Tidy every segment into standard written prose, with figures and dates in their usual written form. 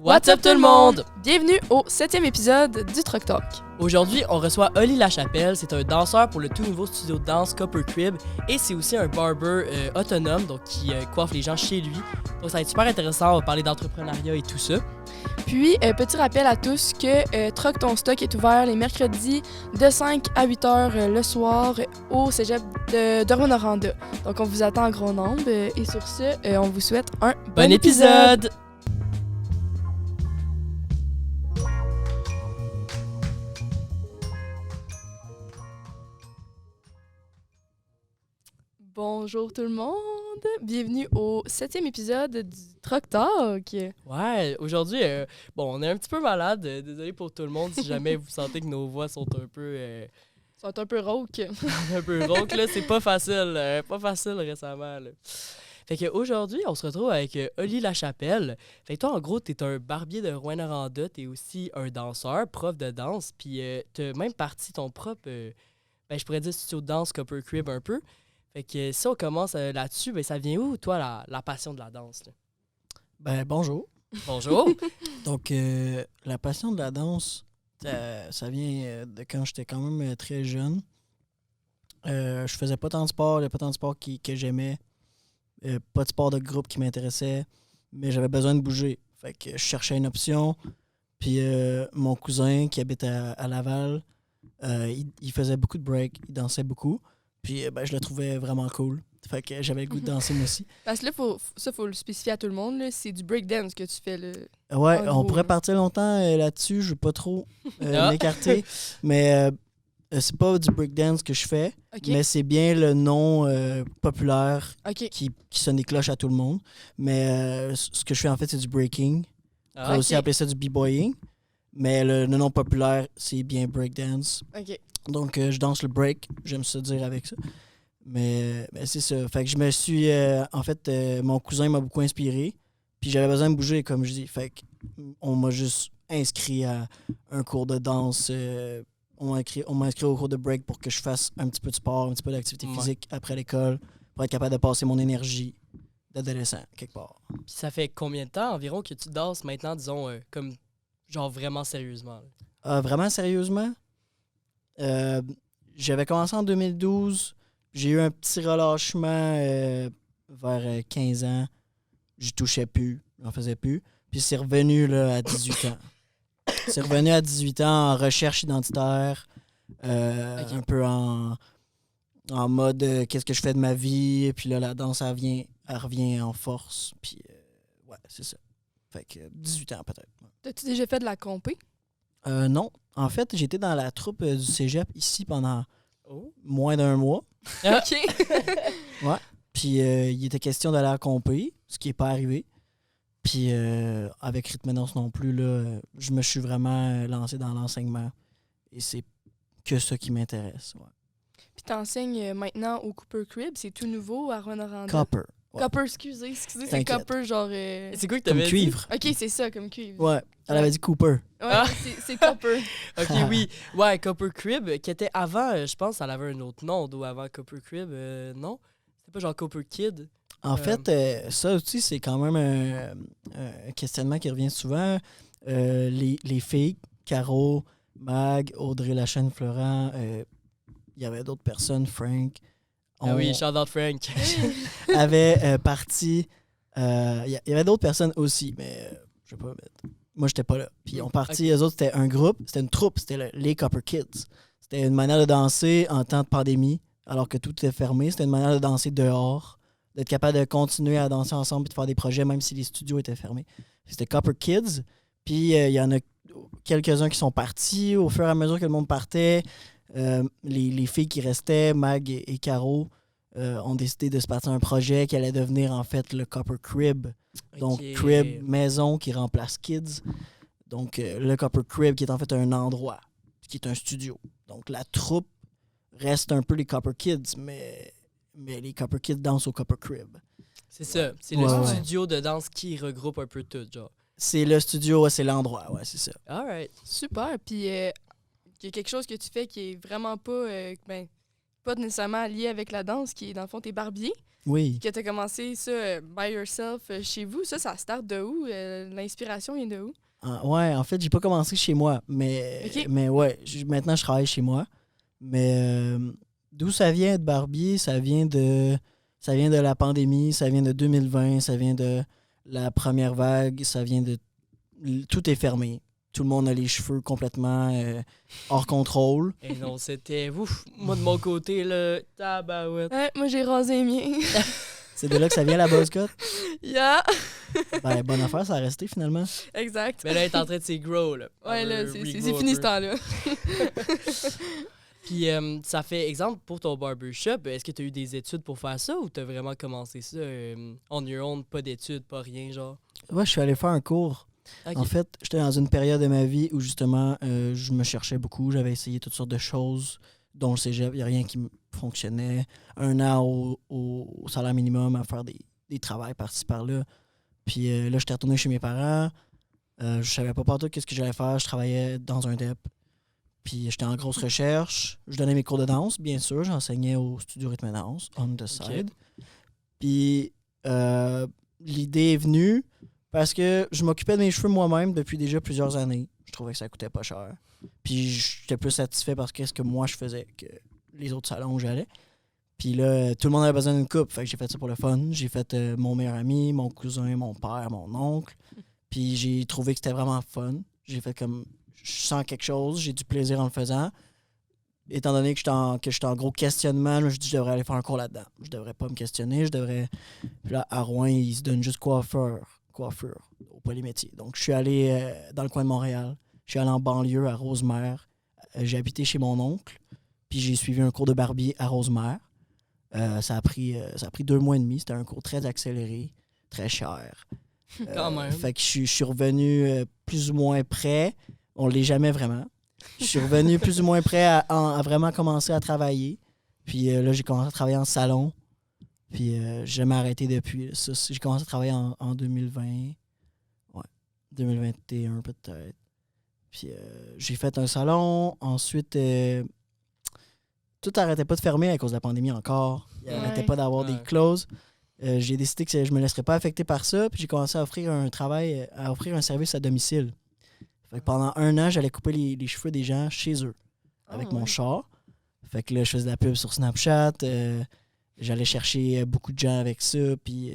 What's up tout le monde? Bienvenue au 7e épisode du Truck Talk. Aujourd'hui, on reçoit Oli Lachapelle. C'est un danseur pour le tout nouveau studio de danse Copper Crib et c'est aussi un barber autonome, donc qui coiffe les gens chez lui. Donc ça va être super intéressant, on va parler d'entrepreneuriat et tout ça. Puis, petit rappel à tous que Truck Ton Stock est ouvert les mercredis de 5 à 8 heures le soir au cégep de Rouyn-Noranda. Donc on vous attend en gros nombre et sur ce, on vous souhaite un Bon épisode! Bonjour tout le monde, bienvenue au 7e épisode du Truck Talk. Ouais, aujourd'hui, on est un petit peu malade. Désolé pour tout le monde si jamais vous sentez que nos voix sont un peu... sont un peu rauques. un peu rauques, là. C'est pas facile récemment, là. Fait qu'aujourd'hui, on se retrouve avec Oli Lachapelle. Fait que toi, en gros, t'es un barbier de Rouyn-Noranda, t'es aussi un danseur, prof de danse, puis t'as même parti ton propre, je pourrais dire studio de danse Copper Crib un peu. Fait que si on commence là-dessus, ça vient où, toi, la passion de la danse, là? Bonjour. Bonjour. Donc, la passion de la danse, ça vient de quand j'étais quand même très jeune. Je faisais pas tant de sport, il n'y a pas tant de sport que j'aimais. Pas de sport de groupe qui m'intéressait, mais j'avais besoin de bouger. Fait que je cherchais une option. Puis mon cousin qui habite à Laval, il faisait beaucoup de break, il dansait beaucoup. Puis je le trouvais vraiment cool. Fait que j'avais le goût de danser moi aussi. Parce que là, faut le spécifier à tout le monde, là, c'est du breakdance que tu fais. Là, Ouais, en on gros, pourrait là. partir longtemps là-dessus. Je veux pas trop Ah. m'écarter. Mais c'est pas du breakdance que je fais, OK. mais c'est bien le nom populaire OK. qui sonne des cloches à tout le monde. Mais ce que je fais en fait, c'est du breaking. On Ah, peut aussi appeler ça du b-boying. Mais le nom populaire, c'est bien breakdance. OK. Donc, je danse le break. J'aime ça dire avec ça. Mais c'est ça. Fait que je me suis... mon cousin m'a beaucoup inspiré. Puis j'avais besoin de bouger, comme je dis. Fait qu'on m'a juste inscrit à un cours de danse. On m'a inscrit au cours de break pour que je fasse un petit peu de sport, un petit peu d'activité Ouais. physique après l'école, pour être capable de passer mon énergie d'adolescent, quelque part. Puis ça fait combien de temps environ que tu danses maintenant, disons, comme genre vraiment sérieusement, là? Vraiment, sérieusement, j'avais commencé en 2012. J'ai eu un petit relâchement vers 15 ans. J'y touchais plus, j'en faisais plus. Puis c'est revenu là, à 18 ans. C'est revenu à 18 ans en recherche identitaire, Ok. un peu en mode qu'est-ce que je fais de ma vie. Puis là, la danse, elle revient en force. Puis ouais, c'est ça. Fait que 18 ans peut-être. T'as-tu déjà fait de la compé? Non. En fait, j'étais dans la troupe du cégep ici pendant Oh. moins d'un mois. Ah. OK. Puis il était question d'aller à Compé, ce qui n'est pas arrivé. Puis avec Rythme Danse non plus, là, je me suis vraiment lancé dans l'enseignement. Et c'est que ça qui m'intéresse. Ouais. Puis t'enseignes maintenant au Copper Crib, c'est tout nouveau à Rouyn-Noranda. Copper. Ouais. Copper, excusez, c'est T'inquiète. Copper, genre... C'est quoi que Comme t'avais dit? cuivre. OK, c'est ça, comme cuivre. Ouais. Elle avait dit Cooper. Ouais, Ah. c'est Copper. Ok, oui. Ouais, Copper Crib, qui était avant, je pense, elle avait un autre nom, d'où avant Copper Crib, non? C'était pas genre Copper Kid? En fait, ça aussi, c'est quand même un questionnement qui revient souvent. Les filles, Caro, Mag, Audrey Lachaine, Florent, il y avait d'autres personnes, Frank. Ah oui, shout out Frank. Avait parti. Il y avait d'autres personnes aussi, mais je sais pas. Moi, j'étais pas là. Puis on partit, eux autres, c'était un groupe, c'était une troupe, c'était les Copper Kids. C'était une manière de danser en temps de pandémie, alors que tout était fermé. C'était une manière de danser dehors, d'être capable de continuer à danser ensemble et de faire des projets, même si les studios étaient fermés. C'était Copper Kids. Puis il y en a quelques-uns qui sont partis au fur et à mesure que le monde partait. Les filles qui restaient, Mag et Caro, ont décidé de se partir un projet qui allait devenir en fait le Copper Crib. Donc Ok. Crib, maison qui remplace Kids. Donc le Copper Crib qui est en fait un endroit, qui est un studio. Donc la troupe reste un peu les Copper Kids, mais les Copper Kids dansent au Copper Crib. C'est ça, c'est Ouais, le ouais. studio de danse qui regroupe un peu tout, genre. C'est le studio, ouais, c'est l'endroit, ouais, c'est ça. Alright. Super. Puis il y a quelque chose que tu fais qui est vraiment pas... pas nécessairement lié avec la danse, qui est dans le fond tes barbiers, Oui. que tu as commencé ça by yourself chez vous. Ça start de où? L'inspiration vient de où? Ouais, en fait, j'ai pas commencé chez moi, Ok. mais ouais, maintenant je travaille chez moi. Mais d'où ça vient être barbier? Ça vient de la pandémie, ça vient de 2020, ça vient de la première vague, ça vient de... Tout est fermé. Tout le monde a les cheveux complètement hors contrôle. Et non, c'était ouf. Moi, de mon côté, là, tabarouette. Ouais, moi, j'ai rasé les miens. C'est de là que ça vient la buzz cut. Yeah! Ben, bonne affaire, ça a resté finalement. Exact. Mais là, elle est en train de s'y grow, là. Ouais, Elle là, veut c'est regrow fini un ce peu. temps-là. Puis, ça fait exemple pour ton barbershop. Est-ce que tu as eu des études pour faire ça ou tu as vraiment commencé ça on your own, pas d'études, pas rien, genre? Ouais, je suis allé faire un cours. Ok. En fait, j'étais dans une période de ma vie où justement, je me cherchais beaucoup. J'avais essayé toutes sortes de choses, dont le cégep. Il n'y a rien qui me fonctionnait. Un an au salaire minimum à faire des travails par-ci par-là. Puis là, j'étais retourné chez mes parents. Je savais pas partout qu'est-ce que j'allais faire. Je travaillais dans un DEP. Puis j'étais en grosse recherche. Je donnais mes cours de danse, bien sûr. J'enseignais au studio rythme danse, on the side. Puis l'idée est venue parce que je m'occupais de mes cheveux moi-même depuis déjà plusieurs années. Je trouvais que ça coûtait pas cher. Puis j'étais plus satisfait parce que ce que moi je faisais que les autres salons où j'allais. Puis là, tout le monde avait besoin d'une coupe. Fait que j'ai fait ça pour le fun. J'ai fait mon meilleur ami, mon cousin, mon père, mon oncle. Puis j'ai trouvé que c'était vraiment fun. J'ai fait comme... Je sens quelque chose, j'ai du plaisir en le faisant. Étant donné que j'étais en gros questionnement, je me suis dit que je devrais aller faire un cours là-dedans. Je devrais pas me questionner, je devrais... Puis là, à Rouen, ils se donnent juste coiffure au polymétier. Donc, je suis allé dans le coin de Montréal. Je suis allé en banlieue, à Rosemère. J'ai habité chez mon oncle. Puis j'ai suivi un cours de barbier à Rosemère. Ça a pris 2 mois et demi. C'était un cours très accéléré, très cher. Quand même. Fait que je suis revenu plus ou moins prêt. On ne l'est jamais vraiment. Je suis revenu plus ou moins prêt à vraiment commencer à travailler. Puis là, j'ai commencé à travailler en salon. Puis j'ai jamais arrêté depuis. Ça, j'ai commencé à travailler en 2020. Ouais. 2021 peut-être. Puis j'ai fait un salon. Ensuite, tout n'arrêtait pas de fermer à cause de la pandémie encore. Il n'arrêtait pas d'avoir des clauses. J'ai décidé que je me laisserais pas affecter par ça. Puis j'ai commencé à offrir un service à domicile. Fait que pendant 1 an, j'allais couper les cheveux des gens chez eux avec mon char. Fait que là, je faisais de la pub sur Snapchat. J'allais chercher beaucoup de gens avec ça. Puis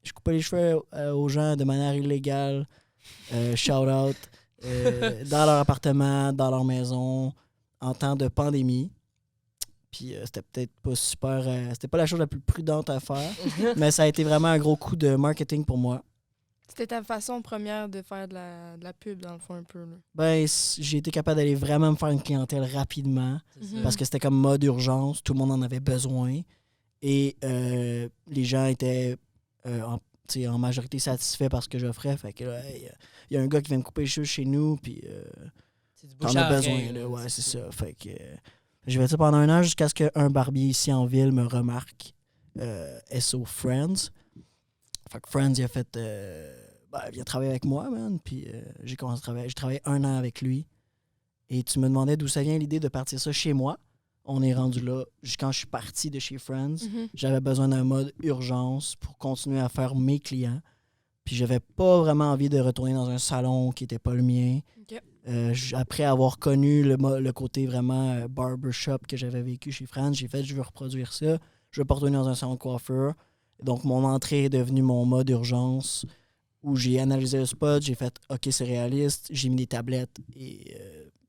je coupais les cheveux aux gens de manière illégale. Shout out. Dans leur appartement, dans leur maison, en temps de pandémie. Puis c'était peut-être pas super... c'était pas la chose la plus prudente à faire. Mais ça a été vraiment un gros coup de marketing pour moi. C'était ta façon première de faire de la pub, dans le fond, un peu. Là. Ben, j'ai été capable d'aller vraiment me faire une clientèle rapidement parce que c'était comme mode urgence. Tout le monde en avait besoin. Et les gens étaient en majorité satisfaits par ce que j'offrais. Fait que il y a un gars qui vient me couper les cheveux chez nous, puis C'est du t'en bouche à as besoin. oreille, Là, là, ouais, c'est ça. Fait que j'ai fait ça pendant 1 an jusqu'à ce qu'un barbier ici en ville me remarque. SO Friends. Fait que Friends, il a fait... il a travaillé avec moi, man. Puis j'ai commencé à travailler. J'ai travaillé 1 an avec lui. Et tu me demandais d'où ça vient l'idée de partir ça chez moi. On est rendu là. Quand je suis parti de chez Friends, j'avais besoin d'un mode urgence pour continuer à faire mes clients. Puis j'avais pas vraiment envie de retourner dans un salon qui était pas le mien. OK. Après avoir connu le côté vraiment barbershop que j'avais vécu chez Friends, j'ai fait, je veux reproduire ça. Je veux pas retourner dans un salon de coiffeur. Donc mon entrée est devenue mon mode urgence où j'ai analysé le spot, j'ai fait OK, c'est réaliste, j'ai mis des tablettes et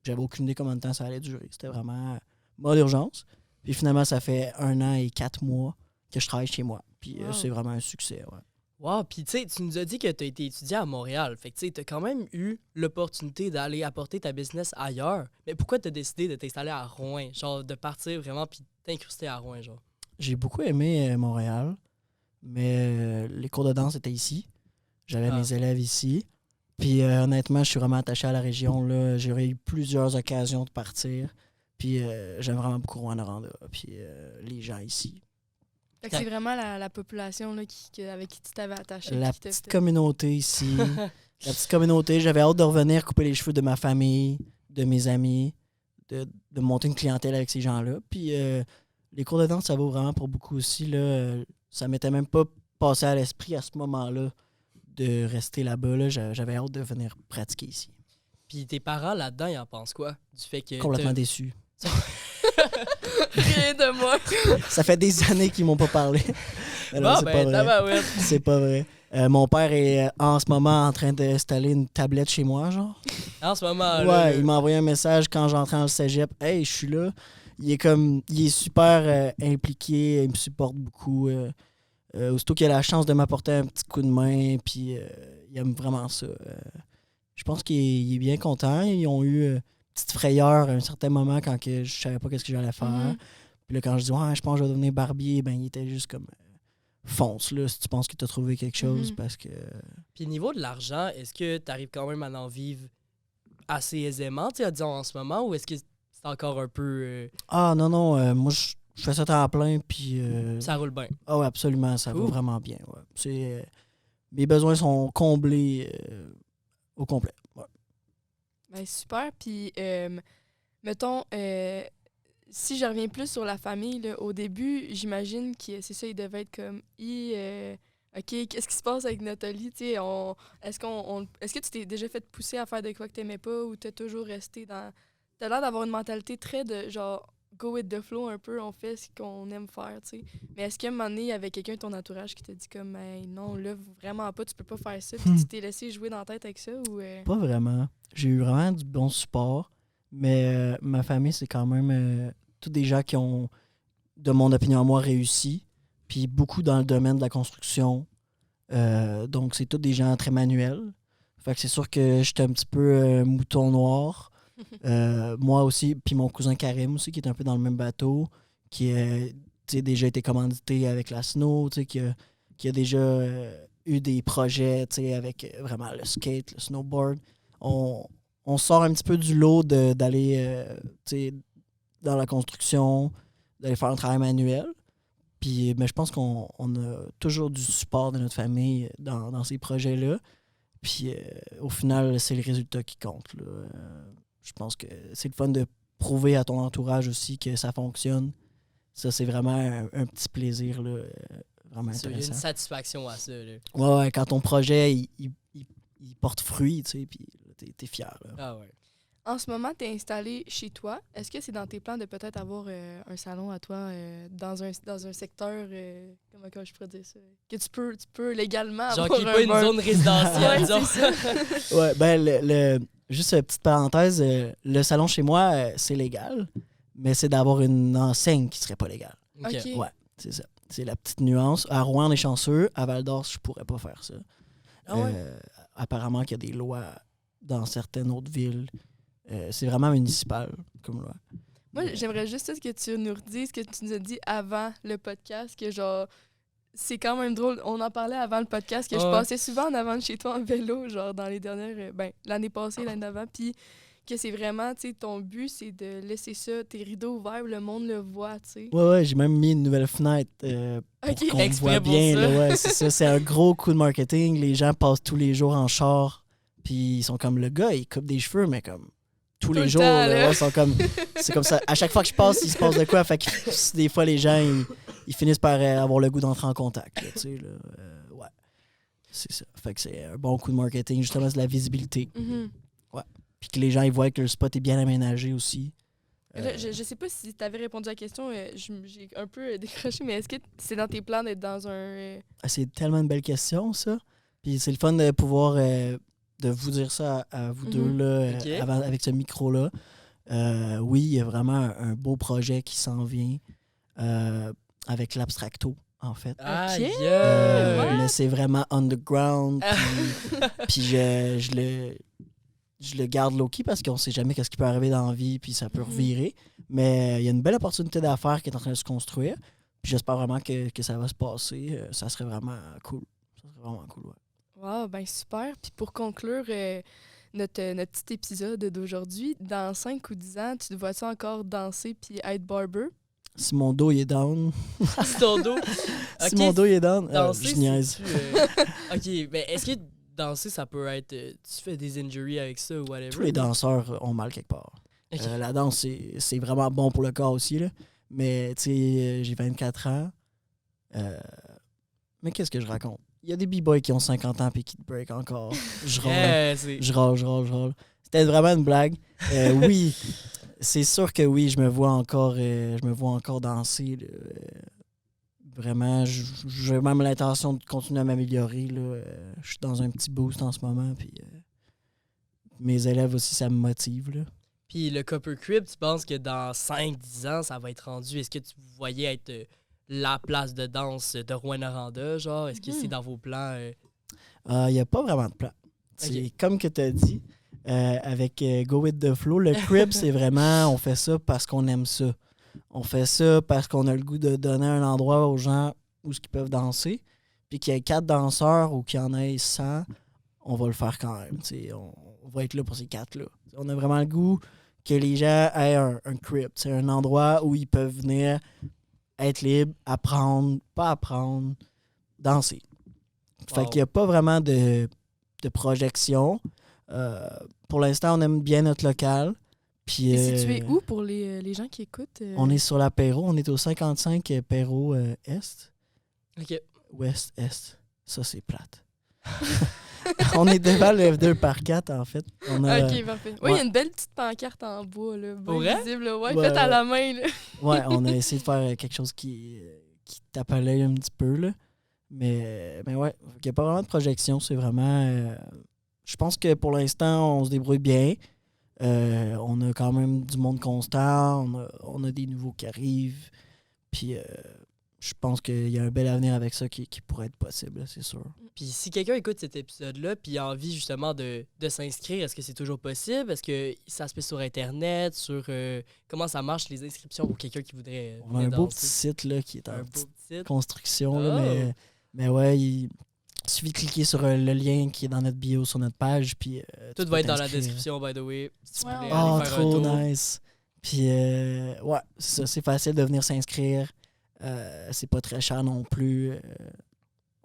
j'avais aucune idée combien de temps ça allait durer. C'était vraiment mode urgence. Puis finalement, ça fait 1 an et 4 mois que je travaille chez moi. Puis c'est vraiment un succès. Ouais. Wow, puis tu sais, tu nous as dit que tu as été étudié à Montréal. Fait que tu sais, tu as quand même eu l'opportunité d'aller apporter ta business ailleurs. Mais pourquoi tu as décidé de t'installer à Rouen? Genre, de partir vraiment puis t'incruster à Rouen, genre? J'ai beaucoup aimé Montréal, mais les cours de danse étaient ici. J'avais mes élèves ici. Puis honnêtement, je suis vraiment attaché à la région. Là. J'aurais eu plusieurs occasions de partir. Puis j'aime vraiment beaucoup Rwanda. Puis les gens ici. Fait que c'est vraiment la population là, avec qui tu t'avais attaché. La petite communauté ici. La petite communauté. J'avais hâte de revenir couper les cheveux de ma famille, de mes amis, de monter une clientèle avec ces gens-là. Puis les cours de danse, ça vaut vraiment pour beaucoup aussi. Là. Ça m'était même pas passé à l'esprit à ce moment-là de rester là-bas. Là. J'avais hâte de venir pratiquer ici. Puis tes parents, là-dedans, ils en pensent quoi? Du fait que Complètement déçu. Rien de moi. Ça fait des années qu'ils m'ont pas parlé. Mais non, c'est pas vrai. tabarouette. C'est pas vrai. Mon père est en ce moment en train d'installer une tablette chez moi, genre. En ce moment, Ouais, il m'a envoyé un message quand j'entrais dans le cégep. « Hey, je suis là. » Il est super impliqué, il me supporte beaucoup. Aussitôt qu'il a la chance de m'apporter un petit coup de main, puis il aime vraiment ça. Je pense qu'il est bien content. Ils ont eu une petite frayeur à un certain moment quand que je savais pas qu'est-ce que j'allais faire. Mhm. Puis là, quand je dis « Ouais, je pense que je vais devenir barbier », ben il était juste comme fonce là si tu penses que tu as trouvé quelque chose Mhm. parce que Puis niveau de l'argent, est-ce que tu arrives quand même à en vivre assez aisément, tu sais, disons en ce moment, ou est-ce que c'est encore un peu... Ah non, moi je fais ça à temps plein puis ça roule bien? ah ouais, absolument, ça va Cool. vraiment bien. Ouais. C'est mes besoins sont comblés au complet. Ouais. Ben, super. Puis, mettons, si je reviens plus sur la famille, là, au début, j'imagine que c'est ça, il devait être comme, OK, qu'est-ce qui se passe avec Nathalie? Tu sais, est-ce que tu t'es déjà fait pousser à faire de quoi que t'aimais pas ou t'as toujours resté dans. T'as l'air d'avoir une mentalité très de genre, go with the flow un peu, on fait ce qu'on aime faire, tu sais. Mais est-ce qu'à un moment donné, il y avait quelqu'un de ton entourage qui t'a dit comme, hey, non, là, vraiment pas, tu peux pas faire ça, puis tu t'es laissé jouer dans la tête avec ça ou. Pas vraiment. J'ai eu vraiment du bon support, mais ma famille, c'est quand même tous des gens qui ont, de mon opinion à moi, réussi. Puis beaucoup dans le domaine de la construction. Donc, c'est tous des gens très manuels. Fait que c'est sûr que j'étais un petit peu mouton noir. Moi aussi, puis mon cousin Karim aussi, qui est un peu dans le même bateau, qui a déjà été commandité avec la Snow, qui a déjà eu des projets avec vraiment le skate, le snowboard. On sort un petit peu du lot d'aller dans la construction, d'aller faire un travail manuel. Puis je pense qu'on a toujours du support de notre famille dans ces projets-là. Puis au final, c'est le résultat qui compte. Là. Je pense que c'est le fun de prouver à ton entourage aussi que ça fonctionne. Ça, c'est vraiment un petit plaisir là, vraiment Il y a une intéressant. satisfaction à ça. Là. Ouais, quand ton projet, il porte fruit, tu sais, puis t'es fier. Là. Ah ouais. En ce moment, tu es installé chez toi. Est-ce que c'est dans tes plans de peut-être avoir un salon à toi dans un secteur, comment je pourrais dire ça, que tu peux légalement Genre avoir qui n'est pas une bar? zone résidentielle, Ouais, disons. c'est ça. Ouais, ben, juste une petite parenthèse, le salon chez moi, c'est légal, mais c'est d'avoir une enseigne qui serait pas légale. OK. OK. Ouais, c'est ça. C'est la petite nuance. À Rouen, on est chanceux. À Val-d'Or, je pourrais pas faire ça. Ah ouais? Apparemment qu'il y a des lois dans certaines autres villes. C'est vraiment municipal comme loi. Moi, j'aimerais juste que tu nous redises ce que tu nous as dit avant le podcast, que genre, c'est quand même drôle. On en parlait avant le podcast, que je Ouais. passais souvent en avant de chez toi en vélo, genre dans les dernières, l'année passée, l'année d'avant, puis que c'est vraiment, tu sais, ton but, c'est de laisser ça, tes rideaux ouverts, le monde le voit, tu sais. Ouais, j'ai même mis une nouvelle fenêtre pour Ok. qu'on Exprès voit pour bien. ça. Là, ouais, c'est ça. C'est un gros coup de marketing. Les gens passent tous les jours en char, puis ils sont comme, le gars, il coupe des cheveux, mais comme tous Tout les le jours. temps, Là, là. ouais, c'est comme ça. À chaque fois que je passe, il se passe de quoi. Fait que des fois, les gens, ils finissent par avoir le goût d'entrer en contact. Là, tu sais, là. Ouais. C'est ça. Fait que c'est un bon coup de marketing. Justement, c'est de la visibilité. Mhm. Puis que les gens ils voient que le spot est bien aménagé aussi. Là, je sais pas si tu avais répondu à la question, j'ai un peu décroché, mais est-ce que c'est dans tes plans d'être dans un. C'est tellement une belle question, ça. Puis c'est le fun de pouvoir de vous dire ça à vous deux là, Ok. avec ce micro-là. Oui, il y a vraiment un beau projet qui s'en vient avec l'Abstracto, en fait. Ah, Ok. yeah! Mais c'est vraiment underground. Puis je le garde low-key parce qu'on sait jamais qu'est-ce qui peut arriver dans la vie, puis ça peut Mhm. revirer. Mais il y a une belle opportunité d'affaires qui est en train de se construire. Puis j'espère vraiment que ça va se passer. Ça serait vraiment cool. Ça serait vraiment cool, ouais. Wow, ben super. Puis pour conclure notre petit épisode d'aujourd'hui, dans 5 ou 10 ans, tu te vois-tu encore danser puis être barber? Si mon dos il est down, C'est ton dos. si Ok, mon dos il est down, danser, je niaise. OK, mais est-ce que danser, ça peut être... tu fais des injuries avec ça ou whatever? Tous les danseurs ont mal quelque part. Ok. La danse, c'est vraiment bon pour le corps aussi, là. Mais, tu sais, j'ai 24 ans. Mais qu'est-ce que je raconte? Il y a des b-boys qui ont 50 ans et qui te break encore. Je râle. Yeah, Je râle. C'était vraiment une blague. Oui, c'est sûr que oui, je me vois encore danser. Là. Vraiment, j'ai même l'intention de continuer à m'améliorer. Là. Je suis dans un petit boost en ce moment. Puis, mes élèves aussi, ça me motive. Là. Puis le Copper Crib, tu penses que dans 5-10 ans, ça va être rendu? Est-ce que tu voyais être la place de danse de Rouyn-Noranda, genre? Est-ce que c'est dans vos plans? Il n'y a pas vraiment de plan. C'est comme que tu as dit, avec Go With The Flow, le crib, c'est vraiment, on fait ça parce qu'on aime ça. On fait ça parce qu'on a le goût de donner un endroit aux gens où ils peuvent danser. Puis qu'il y ait 4 danseurs ou qu'il y en ait 100, on va le faire quand même. On va être là pour ces 4-là. On a vraiment le goût que les gens aient un crib. C'est un endroit où ils peuvent venir être libres, apprendre, pas apprendre, danser. Fait qu'il n'y a pas vraiment de projection. Pour l'instant, on aime bien notre local. Puis, Et situé où pour les gens qui écoutent? On est sur la Perrault. On est au 55 Perrault Est. OK. Ouest-Est. Ça, c'est plate. On est devant le F2 par 4, en fait. OK, parfait. Oui, il y a une belle petite pancarte en bois, là, bien visible. Là. Ouais, faite à la main. Là. Ouais, on a essayé de faire quelque chose qui tape à l'œil un petit peu, là. Mais ouais, il n'y a pas vraiment de projection. C'est vraiment... je pense que pour l'instant, on se débrouille bien. On a quand même du monde constant. On a des nouveaux qui arrivent. Puis je pense qu'il y a un bel avenir avec ça qui pourrait être possible, c'est sûr. Puis si quelqu'un écoute cet épisode-là puis a envie justement de s'inscrire, est-ce que c'est toujours possible? Est-ce que ça se fait sur Internet? Sur comment ça marche les inscriptions pour quelqu'un qui voudrait On a un beau danser? petit site là, qui est en Un beau petite site. construction. Là, mais ouais, il suffit de cliquer sur le lien qui est dans notre bio sur notre page. Puis, Tout va être dans la description, by the way. Si vous voulez Oh, aller faire un trop tour. nice. Puis, ouais, c'est ça, c'est facile de venir s'inscrire. C'est pas très cher non plus.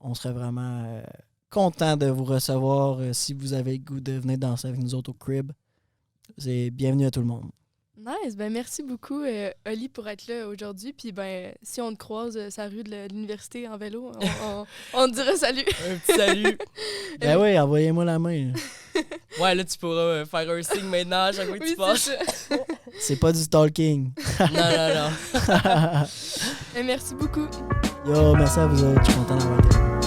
On serait vraiment content de vous recevoir si vous avez le goût de venir danser avec nous autres au crib. C'est bienvenue à tout le monde. Nice. Ben merci beaucoup, Oli, pour être là aujourd'hui. Puis ben si on te croise sa rue de l'université en vélo, on te dira salut. Un petit salut. Ben oui, envoyez-moi la main. Ouais, là, tu pourras faire un signe maintenant à chaque fois que Oui, tu passes. c'est ça. C'est pas du stalking. Non. Merci beaucoup. Yo, merci à vous autres. Je suis content d'avoir été là.